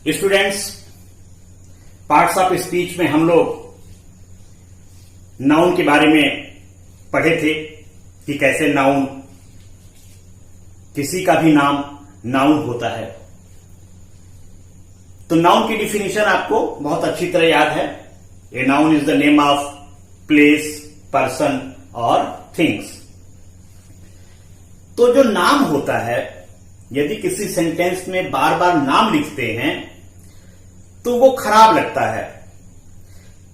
Students, parts of speech में हम लोग नाउन के बारे में पढ़े थे कि कैसे नाउन, किसी का भी नाम नाउन होता है। तो नाउन की डिफिनीशन आपको बहुत अच्छी तरह याद है। A noun is the name of place, person और थिंग्स। तो जो नाम होता है, यदि किसी सेंटेंस में बार बार नाम लिखते हैं तो वो खराब लगता है।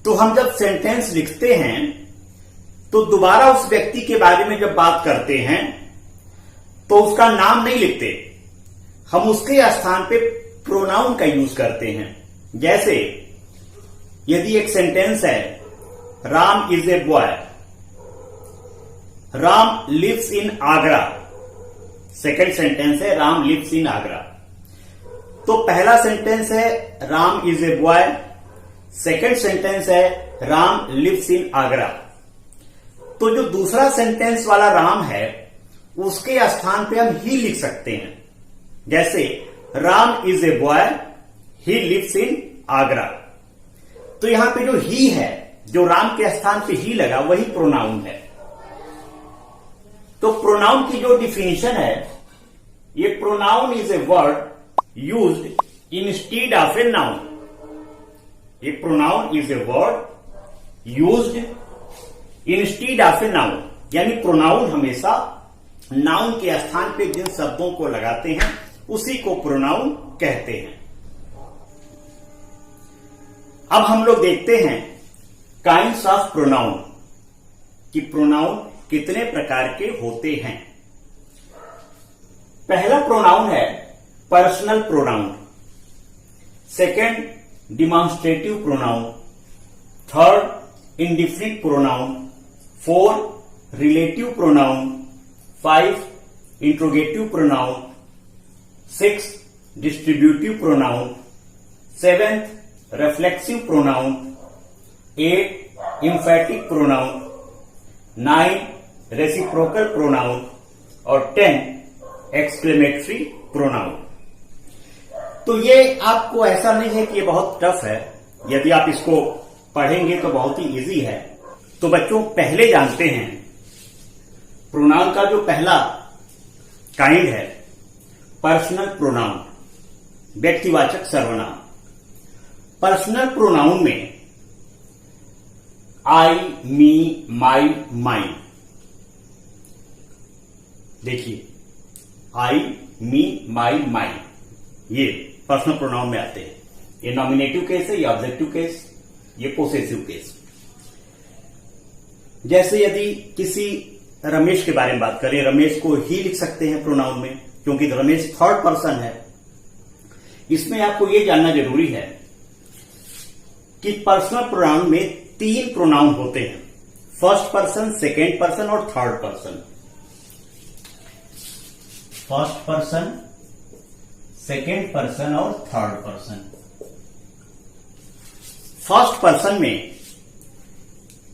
तो हम जब सेंटेंस लिखते हैं तो दोबारा उस व्यक्ति के बारे में जब बात करते हैं तो उसका नाम नहीं लिखते, हम उसके स्थान पे प्रोनाउन का यूज करते हैं। जैसे यदि एक सेंटेंस है, Ram is a boy, Ram lives in Agra. Second sentence है, राम लिव्स इन आगरा। तो पहला सेंटेंस है Ram is a boy, second sentence है राम लिव्स इन आगरा। तो जो दूसरा सेंटेंस वाला राम है उसके स्थान पे हम ही लिख सकते हैं। जैसे Ram is a boy, he lives in Agra. तो यहां पे जो ही है, जो राम के स्थान पे ही लगा, वही प्रोनाउन है। तो प्रोनाउन की जो डिफिनीशन है, ये pronoun is a word used instead of a noun. ये pronoun is a word used instead of a noun, यानी प्रोनाउन हमेशा नाउन के स्थान पे जिन शब्दों को लगाते हैं उसी को प्रोनाउन कहते हैं। अब हम लोग देखते हैं काइंड्स ऑफ प्रोनाउन, कि प्रोनाउन कितने प्रकार के होते हैं। पहला प्रोनाउन है personal pronoun, second demonstrative pronoun, third indefinite pronoun, four relative pronoun, 5 interrogative pronoun, 6 distributive pronoun, 7th reflexive pronoun, 8 एम्फैटिक pronoun, 9 reciprocal pronoun और 10 एक्सक्लेमेटरी प्रोनाउन। तो ये आपको ऐसा नहीं है कि ये बहुत टफ है, यदि आप इसको पढ़ेंगे तो बहुत ही इजी है। तो बच्चों, पहले जानते हैं प्रोनाउन का जो पहला काइंड है पर्सनल प्रोनाउन, व्यक्तिवाचक सर्वनाम। पर्सनल प्रोनाउन में आई, मी, माई, माइन। देखिए, आई, मी, माई, माइन, ये पर्सनल प्रोनाउन में आते हैं। ये नॉमिनेटिव केस है, ये ऑब्जेक्टिव केस, ये पोसेसिव केस। जैसे यदि किसी रमेश के बारे में बात करें, रमेश को ही लिख सकते हैं प्रोनाउन में, क्योंकि रमेश थर्ड पर्सन है। इसमें आपको यह जानना जरूरी है कि पर्सनल प्रोनाउन में 3 प्रोनाउन होते हैं, फर्स्ट पर्सन, सेकेंड पर्सन और third person. First person, second person और थर्ड पर्सन। फर्स्ट पर्सन में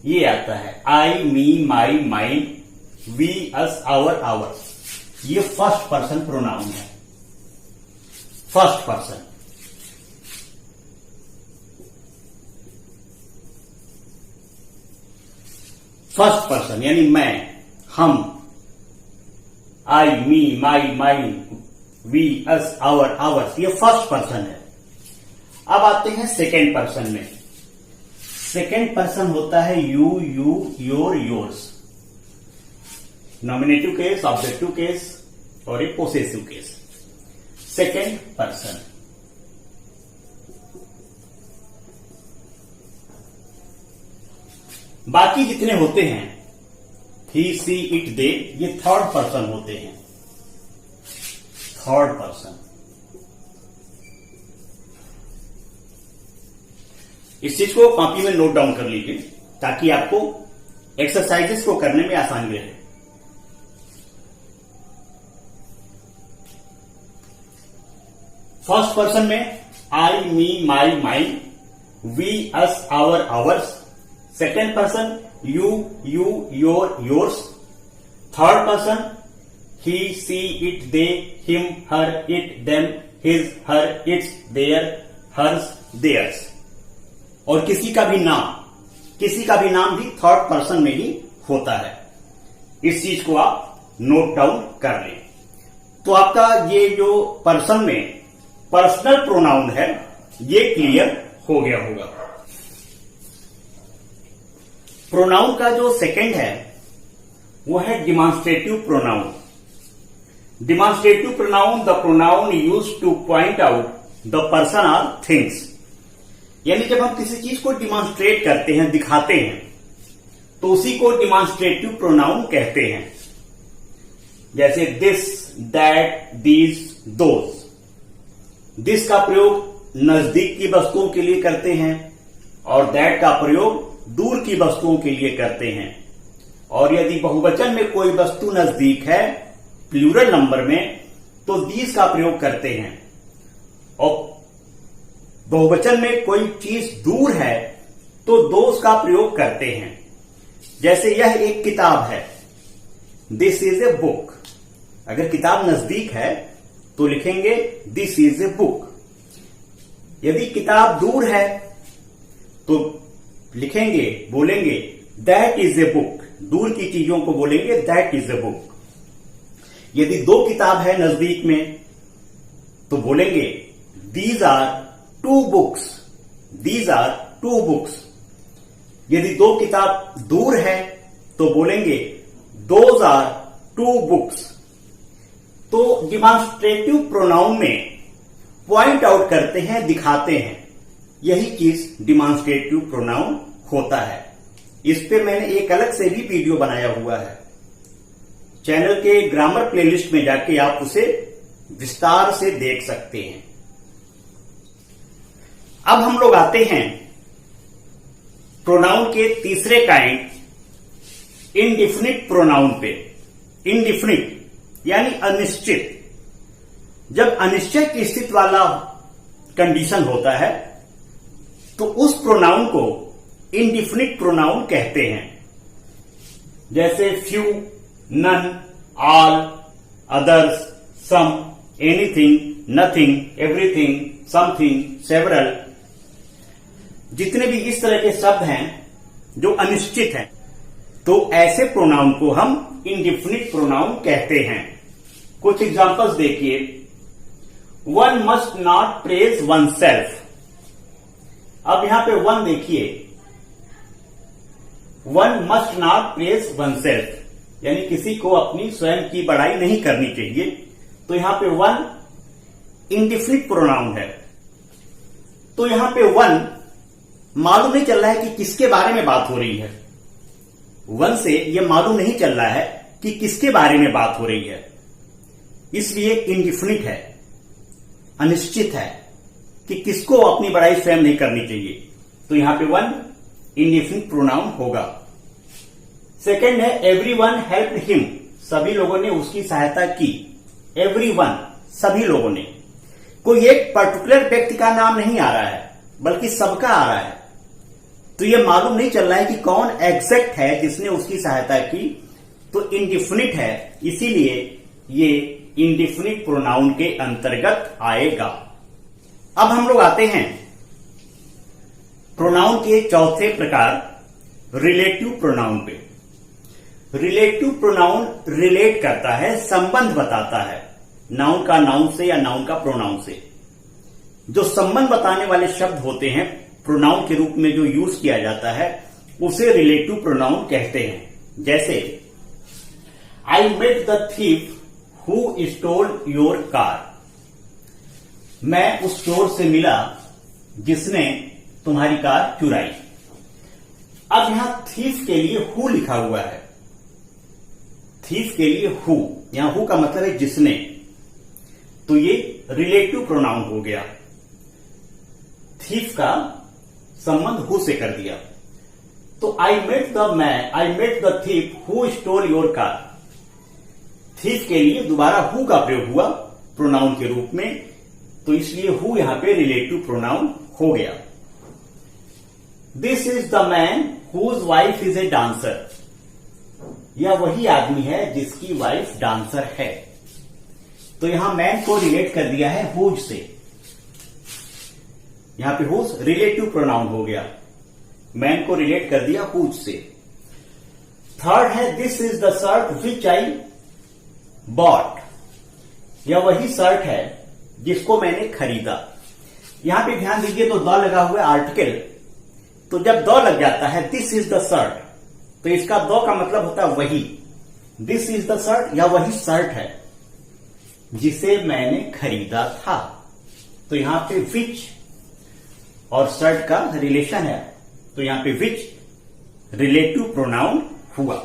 ये आता है I, me, my, mine, we, us, our, ours. ये फर्स्ट पर्सन प्रोनाउन है। First person. फर्स्ट पर्सन यानी मैं, हम, I, me, my, mine, we, us, our, ours, ये फर्स्ट पर्सन है। अब आते हैं सेकेंड पर्सन में। सेकेंड पर्सन होता है you, your, yours. Nominative case, objective case और एक पोसेसिव केस। Second person. बाकी जितने होते हैं, ही, सी, इट, दे, ये थर्ड पर्सन होते हैं। Third person. इस चीज को कॉपी में नोट डाउन कर लीजिए ताकि आपको एक्सरसाइजेस को करने में आसानी रहे। फर्स्ट पर्सन में I, me, my, mine, we, us, our, ours. Second person you, your, yours. Third person he, she, it, they, him, her, it, them, his, her, its, their, hers, theirs. और किसी का भी नाम भी third person में ही होता है। इस चीज को आप नोट डाउन कर लें। तो आपका ये जो पर्सन में पर्सनल प्रोनाउन है ये क्लियर हो गया होगा। प्रोनाउन का जो सेकंड है वो है demonstrative pronoun. Demonstrative pronoun, the pronoun used two point out the person और थिंग्स। यानी जब हम किसी चीज को डिमॉन्स्ट्रेट करते हैं, दिखाते हैं, तो उसी को डिमॉन्स्ट्रेटिव प्रोनाउन कहते हैं। जैसे this, that, these, those. This का प्रयोग नजदीक की वस्तुओं के लिए करते हैं और दैट का प्रयोग दूर की वस्तुओं के लिए करते हैं। और यदि बहुवचन में कोई वस्तु नजदीक है, प्लूरल नंबर में, तो दीज का प्रयोग करते हैं। और बहुवचन में कोई चीज दूर है तो दोज का प्रयोग करते हैं। जैसे यह एक किताब है, दिस इज ए बुक। अगर किताब नजदीक है तो लिखेंगे दिस इज ए बुक। यदि किताब दूर है तो लिखेंगे, बोलेंगे दैट इज ए बुक। दूर की चीजों को बोलेंगे दैट इज ए बुक। यदि दो किताब है नजदीक में तो बोलेंगे these are two books. These are two books. यदि दो किताब दूर है तो बोलेंगे दोज आर टू बुक्स। तो डिमॉन्स्ट्रेटिव प्रोनाउन में पॉइंट आउट करते हैं, दिखाते हैं, यही चीज डिमॉन्स्ट्रेटिव प्रोनाउन होता है। इस पे मैंने एक अलग से भी वीडियो बनाया हुआ है। चैनल के ग्रामर प्लेलिस्ट में जाके आप उसे विस्तार से देख सकते हैं। अब हम लोग आते हैं प्रोनाउन के तीसरे काइंड, इनडिफिनिट प्रोनाउन पे। इनडिफिनिट यानी अनिश्चित। जब अनिश्चित स्थिति वाला कंडीशन होता है तो उस प्रोनाउन को इनडिफिनिट प्रोनाउन कहते हैं। जैसे few, none, all, others, some, anything, nothing, everything, something, several. जितने भी इस तरह के शब्द हैं जो अनिश्चित हैं, तो ऐसे प्रोनाउन को हम इनडिफिनिट प्रोनाउन कहते हैं। कुछ एग्जांपल्स देखिए। One must not praise one self. अब यहां पे वन देखिए, one must not praise one self, यानी किसी को अपनी स्वयं की बड़ाई नहीं करनी चाहिए। तो यहां पे वन इनडिफिनिट प्रोनाउन है। तो यहां पे वन मालूम नहीं चल रहा है कि किसके बारे में बात हो रही है। वन से यह मालूम नहीं चल रहा है कि किसके बारे में बात हो रही है, इसलिए इनडिफिनिट है, अनिश्चित है कि किसको अपनी बड़ाई स्वयं नहीं करनी चाहिए। तो यहां पे वन इनडिफिनिट प्रोनाउन होगा। सेकंड है एवरीवन हेल्प्ड हिम। सभी लोगों ने उसकी सहायता की। एवरीवन, सभी लोगों ने। कोई एक पर्टिकुलर व्यक्ति का नाम नहीं आ रहा है बल्कि सबका आ रहा है। तो यह मालूम नहीं चल रहा है कि कौन एग्जैक्ट है जिसने उसकी सहायता की। तो इनडिफिनिट है, इसीलिए ये इनडिफिनिट प्रोनाउन के अंतर्गत आएगा। अब हम लोग आते हैं प्रोनाउन के चौथे प्रकार, रिलेटिव प्रोनाउन पे। रिलेटिव प्रोनाउन रिलेट करता है, संबंध बताता है, नाउन का नाउन से या नाउन का प्रोनाउन से। जो संबंध बताने वाले शब्द होते हैं प्रोनाउन के रूप में जो यूज किया जाता है उसे रिलेटिव प्रोनाउन कहते हैं। जैसे I met the thief who stole your car. मैं उस चोर से मिला जिसने तुम्हारी कार चुराई। अब यहां थीफ के लिए हु लिखा हुआ है। थीफ के लिए हु, यहां हु का मतलब है जिसने। तो ये रिलेटिव प्रोनाउन हो गया। थीफ का संबंध हु से कर दिया। तो I met the thief who stole your car. Thief के लिए दोबारा हु का प्रयोग हुआ प्रोनाउन के रूप में, तो इसलिए हु यहां पे रिलेटिव प्रोनाउन हो गया। This is the man whose wife is a dancer. यह वही आदमी है जिसकी वाइफ डांसर है। तो यहां मैन को रिलेट कर दिया है हुज से। यहां पे हुज रिलेटिव प्रोनाउन हो गया, मैन को रिलेट कर दिया हुज से। थर्ड है this is the shirt which I bought, यह वही शर्ट है जिसको मैंने खरीदा। यहां पे ध्यान दीजिए तो द लगा हुआ है आर्टिकल, तो जब द लग जाता है दिस इज द शर्ट, तो इसका द का मतलब होता है वही, दिस इज द शर्ट, या वही शर्ट है जिसे मैंने खरीदा था। तो यहां पे विच और शर्ट का रिलेशन है, तो यहां पे विच रिलेटिव प्रोनाउन हुआ।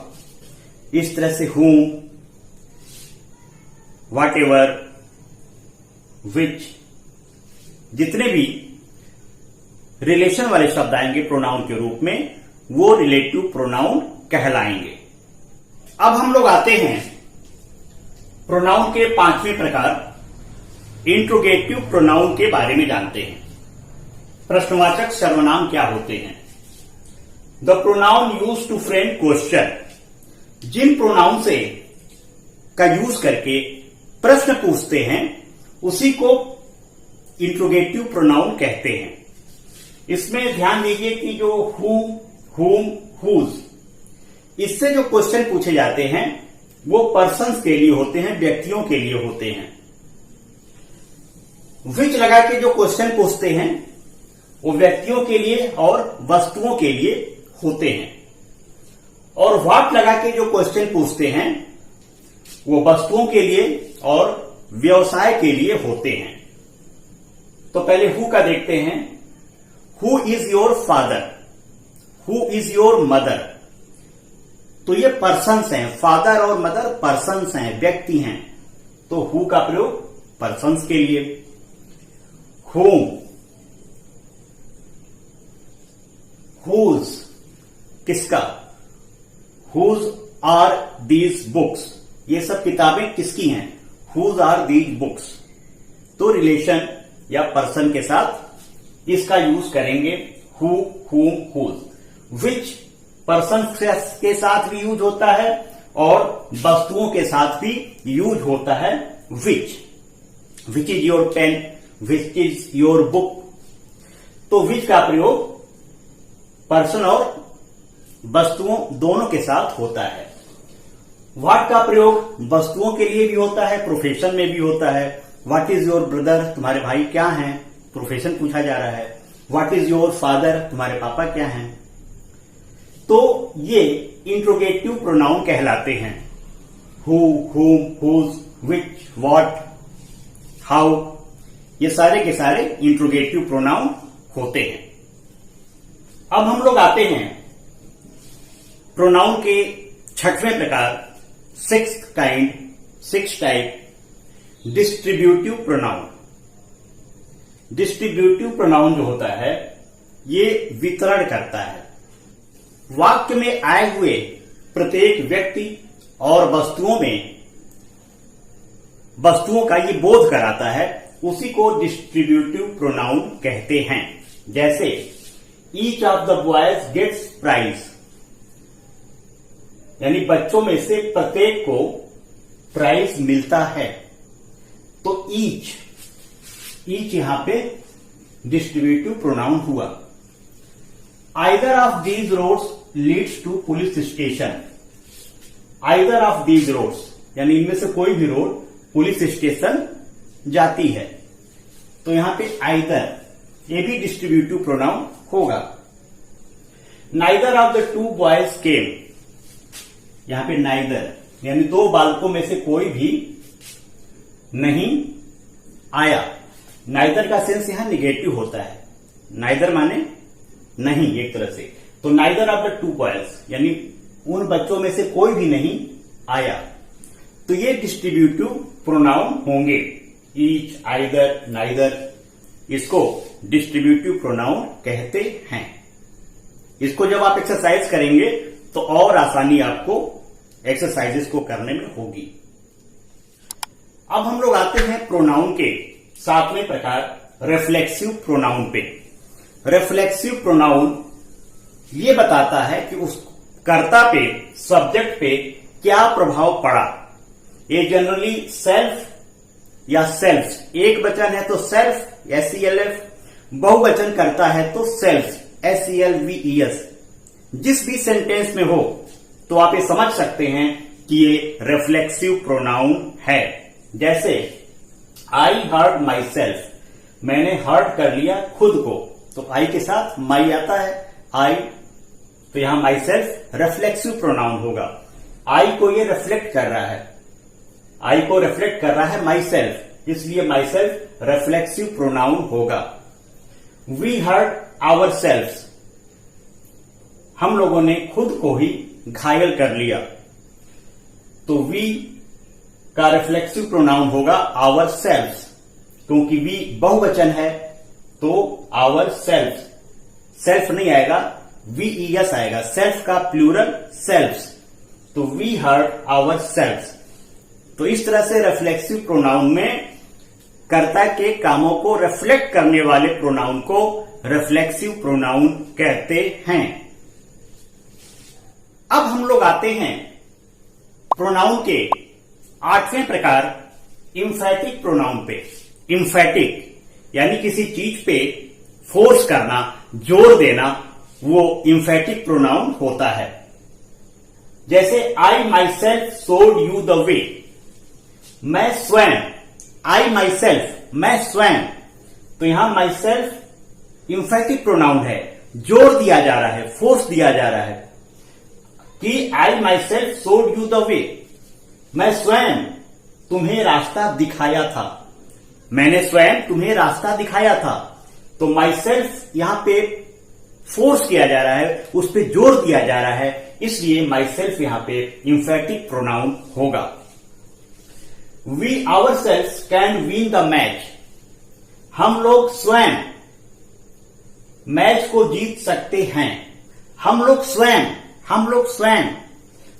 इस तरह से whom, whatever, which, जितने भी रिलेशन वाले शब्द आएंगे प्रोनाउन के रूप में, वो रिलेटिव प्रोनाउन कहलाएंगे। अब हम लोग आते हैं प्रोनाउन के पांचवें प्रकार इंट्रोगेटिव प्रोनाउन के बारे में जानते हैं। प्रश्नवाचक सर्वनाम क्या होते हैं? The pronoun use to frame question, जिन प्रोनाउन से का यूज करके प्रश्न पूछते हैं उसी को इंट्रोगेटिव प्रोनाउन कहते हैं। इसमें ध्यान दीजिए कि जो हु, हुम, हुज, इससे जो क्वेश्चन पूछे जाते हैं वो पर्सन्स के लिए होते हैं, व्यक्तियों के लिए होते हैं। विच लगा के जो क्वेश्चन पूछते हैं वो व्यक्तियों के लिए और वस्तुओं के लिए होते हैं, और व्हाट लगा के जो क्वेश्चन पूछते हैं वो वस्तुओं के लिए और व्यवसाय के लिए होते हैं। तो पहले हु का देखते हैं। Who is your father, who is your mother, तो ये पर्सन्स हैं, फादर और मदर पर्सन्स हैं, व्यक्ति हैं, तो हु का प्रयोग पर्सन्स के लिए। होम, हुज, किसका, हुज आर दीज बुक्स, ये सब किताबें किसकी हैं, हुज आर दीज बुक्स, तो रिलेशन या पर्सन के साथ इसका यूज करेंगे हु, हुम, हुज। विच पर्सन के साथ भी यूज होता है और वस्तुओं के साथ भी यूज होता है which. Which is your pen, which is your book, तो विच का प्रयोग पर्सन और वस्तुओं दोनों के साथ होता है। व्हाट का प्रयोग वस्तुओं के लिए भी होता है, प्रोफेशन में भी होता है। व्हाट इज योर ब्रदर, तुम्हारे भाई क्या हैं, प्रोफेशन पूछा जा रहा है। व्हाट इज योर फादर, तुम्हारे पापा क्या हैं। तो ये इंट्रोगेटिव प्रोनाउन कहलाते हैं। हु, हुम, हुज, विच, व्हाट, हाउ, ये सारे के सारे इंट्रोगेटिव प्रोनाउन होते हैं। अब हम लोग आते हैं प्रोनाउन के छठवें प्रकार, sixth type, distributive pronoun. Distributive pronoun जो होता है ये वितरण करता है, वाक्य में आए हुए प्रत्येक व्यक्ति और वस्तुओं का ये बोध कराता है, उसी को डिस्ट्रीब्यूटिव प्रोनाउन कहते हैं। जैसे each of the boys gets prize, यानी बच्चों में से प्रत्येक को प्राइज मिलता है, तो ईच यहां पे डिस्ट्रीब्यूटिव प्रोनाउन हुआ। Either of these roads leads to police station, either of these roads यानी इनमें से कोई भी रोड पुलिस स्टेशन जाती है, तो यहां पे आइदर ये भी डिस्ट्रीब्यूटिव प्रोनाउन होगा। Neither of the two boys came, यहां पे नाइदर यानी दो बालकों में से कोई भी नहीं आया। नाइदर का सेंस यहां निगेटिव होता है, नाइदर माने नहीं एक तरह से, तो neither of the two boys यानी उन बच्चों में से कोई भी नहीं आया, तो ये डिस्ट्रीब्यूटिव प्रोनाउन होंगे। ईच, आइदर, नाइदर, इसको डिस्ट्रीब्यूटिव प्रोनाउन कहते हैं। इसको जब आप एक्सरसाइज करेंगे तो और आसानी आपको एक्सरसाइजेस को करने में होगी। अब हम लोग आते हैं प्रोनाउन के सातवें प्रकार रिफ्लेक्सिव प्रोनाउन पे। रिफ्लेक्सिव प्रोनाउन ये बताता है कि उस कर्ता पे, सब्जेक्ट पे क्या प्रभाव पड़ा। ये जनरली सेल्फ या सेल्फ्स, एक वचन है तो सेल्फ SELF, बहुवचन करता है तो सेल्फ, SELVES। जिस भी सेंटेंस में हो तो आप ये समझ सकते हैं कि ये रिफ्लेक्सिव प्रोनाउन है। जैसे आई हर्ट माई सेल्फ, मैंने हर्ट कर लिया खुद को, तो आई के साथ माई आता है, आई, तो यहां माई सेल्फ रिफ्लेक्सिव प्रोनाउन होगा। आई को ये रिफ्लेक्ट कर रहा है, आई को रिफ्लेक्ट कर रहा है माई सेल्फ, इसलिए माई सेल्फ रिफ्लेक्सिव प्रोनाउन होगा। वी हर्ट आवर सेल्फ, हम लोगों ने खुद को ही घायल कर लिया, तो वी का रिफ्लेक्सिव प्रोनाउन होगा आवर सेल्फ, क्योंकि वी बहुवचन है तो आवर सेल्फ, सेल्फ नहीं आएगा, VES आएगा, सेल्फ का प्लूरल सेल्फ्स, तो वी हर्ट आवर सेल्फ। तो इस तरह से रिफ्लेक्सिव प्रोनाउन में कर्ता के कामों को रिफ्लेक्ट करने वाले प्रोनाउन को रिफ्लेक्सिव प्रोनाउन कहते हैं। अब हम लोग आते हैं प्रोनाउन के 8वें प्रकार इंफैटिक प्रोनाउन पे। इंफैटिक यानी किसी चीज पे फोर्स करना, जोर देना, वो इंफैटिक प्रोनाउन होता है। जैसे I myself showed you the way, मैं स्वयं, आई माई सेल्फ, मैं स्वयं, तो यहां माई सेल्फ इंफैटिक प्रोनाउन है, जोर दिया जा रहा है, फोर्स दिया जा रहा है कि I myself showed you the way, मैं स्वयं तुम्हें रास्ता दिखाया था, मैंने स्वयं तुम्हें रास्ता दिखाया था। तो माई सेल्फ यहां पे फोर्स किया जा रहा है, उस पर जोर दिया जा रहा है, इसलिए माई सेल्फ यहां पे इंफैटिक प्रोनाउन होगा। We ourselves can win the match, हम लोग स्वयं मैच को जीत सकते हैं, हम लोग स्वयं, हम लोग स्वयं,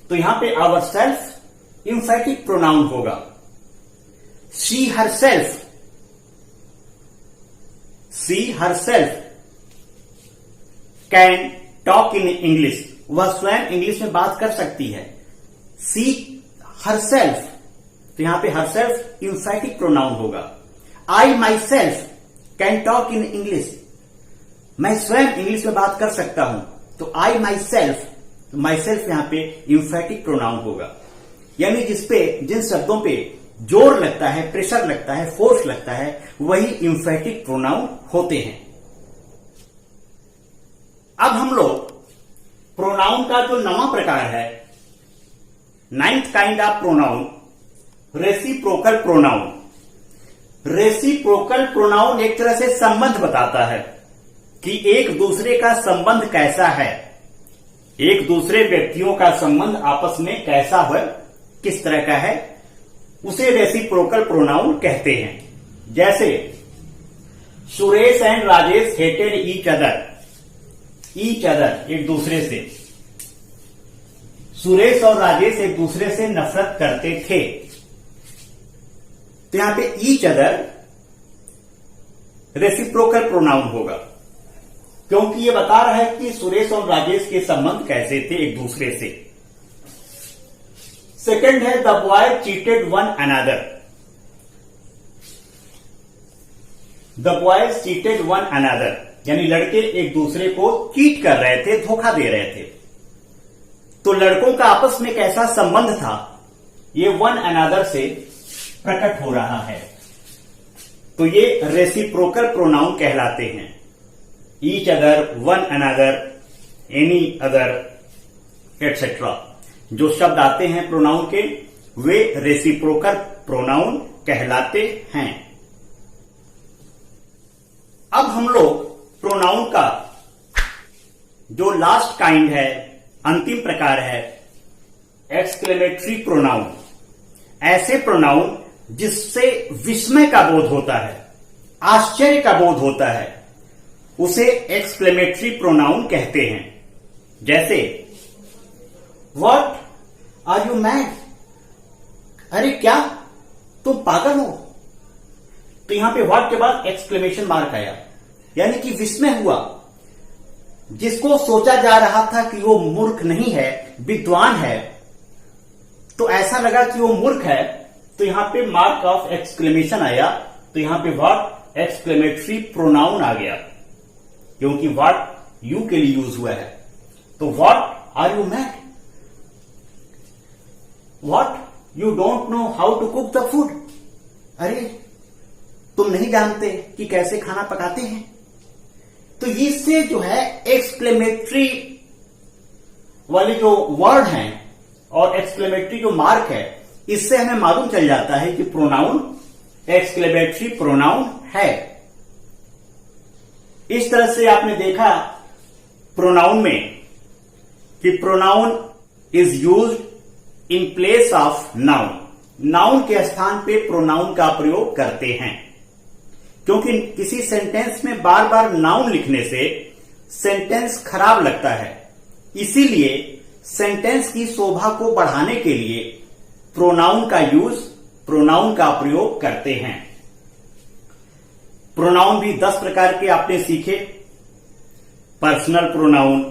तो यहां पे आवर सेल्फ इंफैटिक प्रोनाउन होगा। She her self, she her self can talk in English, वह स्वयं इंग्लिश में बात कर सकती है। सी हर सेल्फ, तो यहां पे हर सेल्फ इंफैटिक प्रोनाउन होगा। I myself can talk in English, मैं स्वयं इंग्लिश में बात कर सकता हूं, तो आई माई सेल्फ, माई सेल्फ यहां पे इंफैटिक प्रोनाउन होगा। यानी जिसपे, जिन शब्दों पे जोर लगता है, प्रेशर लगता है, फोर्स लगता है, वही इंफैटिक प्रोनाउन होते हैं। अब हम लोग प्रोनाउन का जो 9वां प्रकार है, 9th kind of pronoun, reciprocal pronoun. Reciprocal pronoun एक तरह से संबंध बताता है कि एक दूसरे का संबंध कैसा है, एक दूसरे व्यक्तियों का संबंध आपस में कैसा है, किस तरह का है, उसे रेसिप्रोकल प्रोनाउन कहते हैं। जैसे Suresh and Rajesh hated each other, each other एक दूसरे से, सुरेश और राजेश एक दूसरे से नफरत करते थे, तो यहां पे ईच अदर रेसिप्रोकल प्रोनाउन होगा, क्योंकि ये बता रहा है कि सुरेश और राजेश के संबंध कैसे थे एक दूसरे से। सेकंड है the boy cheated one another, the boys cheated one another, यानी लड़के एक दूसरे को चीट कर रहे थे, धोखा दे रहे थे। तो लड़कों का आपस में कैसा संबंध था, ये वन अनदर से प्रकट हो रहा है, तो ये रेसिप्रोकल प्रोनाउन कहलाते हैं। Each other, one another, any other etcetera, जो शब्द आते हैं प्रोनाउन के, वे रेसिप्रोकल प्रोनाउन कहलाते हैं। अब हम लोग प्रोनाउन का जो लास्ट काइंड है, अंतिम प्रकार है, एक्सक्लेमेटरी प्रोनाउन। ऐसे प्रोनाउन जिससे विस्मय का बोध होता है, आश्चर्य का बोध होता है, उसे एक्सक्लेमेटरी प्रोनाउन कहते हैं। जैसे व्हाट आर यू मैड, अरे क्या तुम पागल हो, तो यहां पे व्हाट के बाद एक्सक्लेमेशन मार्क आया, यानी कि विस्मय हुआ। जिसको सोचा जा रहा था कि वो मूर्ख नहीं है, विद्वान है, तो ऐसा लगा कि वो मूर्ख है, तो यहां पे मार्क ऑफ एक्सक्लेमेशन आया, तो यहां पे व्हाट एक्सक्लेमेटरी प्रोनाउन आ गया। क्योंकि व्हाट यू के लिए यूज हुआ है। तो what are you mad? What you don't know how to cook the food? अरे तुम नहीं जानते कि कैसे खाना पकाते हैं? तो इससे जो है एक्सक्लेमेटरी वाले जो वर्ड हैं और एक्सक्लेमेटरी जो मार्क है, इससे हमें मालूम चल जाता है कि प्रोनाउन एक्सक्लेमेटरी प्रोनाउन है। इस तरह से आपने देखा प्रोनाउन में कि pronoun is used in place of noun. Noun के स्थान पे प्रोनाउन का प्रयोग करते हैं, क्योंकि किसी सेंटेंस में बार बार नाउन लिखने से सेंटेंस खराब लगता है। इसीलिए सेंटेंस की शोभा को बढ़ाने के लिए प्रोनाउन का यूज, प्रोनाउन का प्रयोग करते हैं। प्रोनाउन भी 10 प्रकार के आपने सीखे। Personal pronoun,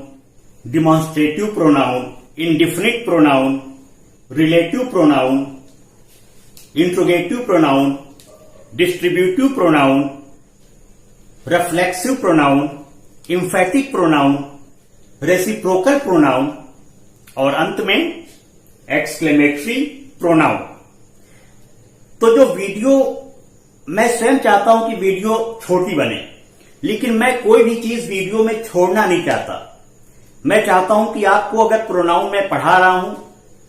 demonstrative pronoun, indefinite pronoun, relative pronoun, interrogative pronoun, distributive pronoun, reflexive pronoun, emphatic pronoun, reciprocal pronoun और अंत में एक्सक्लेमेटरी प्रोनाउन। तो जो वीडियो, मैं स्वयं चाहता हूं कि वीडियो छोटी बने, लेकिन मैं कोई भी चीज वीडियो में छोड़ना नहीं चाहता। मैं चाहता हूं कि आपको अगर प्रोनाउन में पढ़ा रहा हूं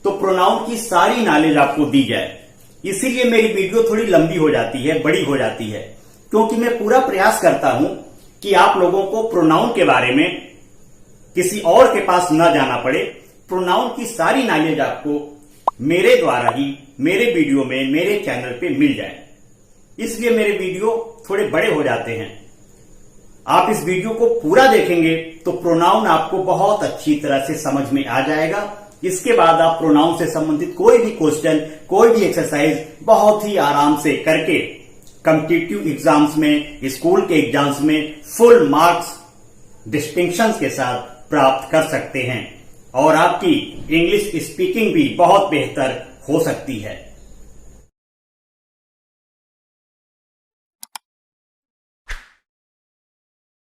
तो प्रोनाउन की सारी नॉलेज आपको दी जाए। इसीलिए मेरी वीडियो थोड़ी लंबी हो जाती है, बड़ी हो जाती है, क्योंकि मैं पूरा प्रयास करता हूं कि आप लोगों को प्रोनाउन के बारे में किसी और के पास न जाना पड़े। प्रोनाउन की सारी नॉलेज आपको मेरे द्वारा ही, मेरे वीडियो में, मेरे चैनल पे मिल जाए। इसलिए मेरे वीडियो थोड़े बड़े हो जाते हैं। आप इस वीडियो को पूरा देखेंगे तो प्रोनाउन आपको बहुत अच्छी तरह से समझ में आ जाएगा। इसके बाद आप प्रोनाउन से संबंधित कोई भी क्वेश्चन, कोई भी एक्सरसाइज बहुत ही आराम से करके कॉम्पिटिटिव एग्जाम्स में, स्कूल के एग्जाम्स में फुल मार्क्स डिस्टिंक्शंस के साथ प्राप्त कर सकते हैं और आपकी इंग्लिश स्पीकिंग भी बहुत बेहतर हो सकती है।